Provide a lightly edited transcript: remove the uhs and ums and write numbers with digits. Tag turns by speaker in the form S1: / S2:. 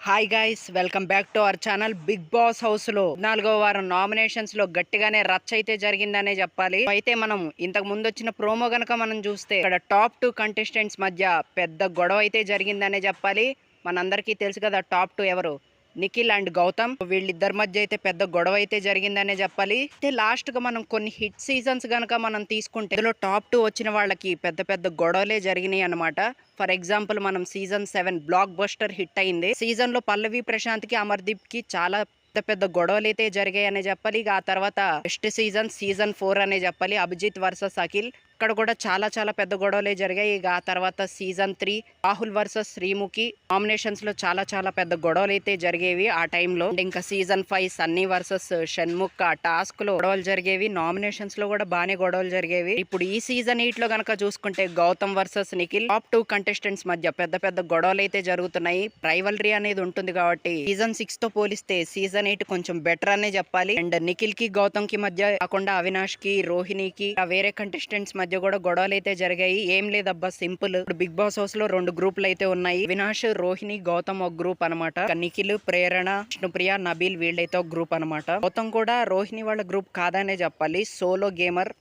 S1: Hi guys, welcome back to our channel. Bigg Boss house లో 4వ వారం nominations లో గట్టిగానే రచ్చ అయితే జరిగిందనే చెప్పాలి. అయితే మనం ఇంతకు ముందు వచ్చిన ప్రోమో గనక మనం చూస్తే ఇక్కడ టాప్ 2 కంటెస్టెంట్స్ మధ్య పెద్ద గొడవ అయితే జరిగిందనే చెప్పాలి. మనందరికీ తెలుసు కదా టాప్ 2 ఎవరు, నిఖిల్ అండ్ గౌతమ్. వీళ్ళిద్దరి మధ్య అయితే పెద్ద గొడవ అయితే జరిగిందనే చెప్పాలి. అయితే లాస్ట్ గా మనం కొన్ని హిట్ సీజన్స్ గనక మనం తీసుకుంటే ఇందులో టాప్ 2 వచ్చిన వాళ్ళకి పెద్ద పెద్ద గొడవలే జరిగినాయి అనమాట. ఫర్ ఎగ్జాంపుల్ మనం సీజన్ 7 బ్లాక్ బస్టర్ హిట్ అయింది. సీజన్ లో పల్లవి ప్రశాంత్ కి అమర్దీప్ కి చాలా పెద్ద పెద్ద గొడవలు అయితే జరిగాయి అనే చెప్పాలి. ఇక ఆ తర్వాత నెక్స్ట్ సీజన్ 4 అనే చెప్పాలి, అభిజిత్ వర్సెస్ అఖిల్. ఇక్కడ కూడా చాలా చాలా పెద్ద గొడవలే జరిగాయి. ఇక ఆ తర్వాత season 3 Rahul versus Sreemukhi nominations లో చాలా చాలా పెద్ద గొడవలు అయితే జరిగేవి ఆ టైంలో. ఇంకా season 5 Sunny versus Shanmukh task లో గొడవలు జరిగేవి. నామినేషన్స్ లో కూడా బాగానే గొడవలు జరిగేవి. ఇప్పుడు ఈ సీజన్ 8 లో గనక చూసుకుంటే Gautam versus Nikhil top 2 contestants మధ్య పెద్ద పెద్ద గొడవలు అయితే జరుగుతున్నాయి. రైవలరీ అనేది ఉంటుంది కాబట్టి సీజన్ 6 తో పోలిస్తే సీజన్ 8 కొంచెం బెటర్ అనే చెప్పాలి. అండ్ నిఖిల్ కి గౌతమ్ కి మధ్య కాకుండా అవినాష్ కి రోహిణికి వేరే కంటెస్టెంట్స్ మధ్య కూడా గొడవలు అయితే జరిగాయి. ఏం లేదబ్బా, సింపుల్. ఇప్పుడు బిగ్ బాస్ హౌస్ లో 2 గ్రూపులు అయితే ఉన్నాయి. అవినాష్, రోహిణి, గౌతమ్ ఒక గ్రూప్ అనమాట. నిఖిల్, ప్రేరణ, విష్ణుప్రియ, నబీల్ వీళ్ళైతే ఒక గ్రూప్ అనమాట. గౌతమ్ కూడా రోహిణి వాళ్ళ గ్రూప్ కాదనే చెప్పాలి. Solo gamer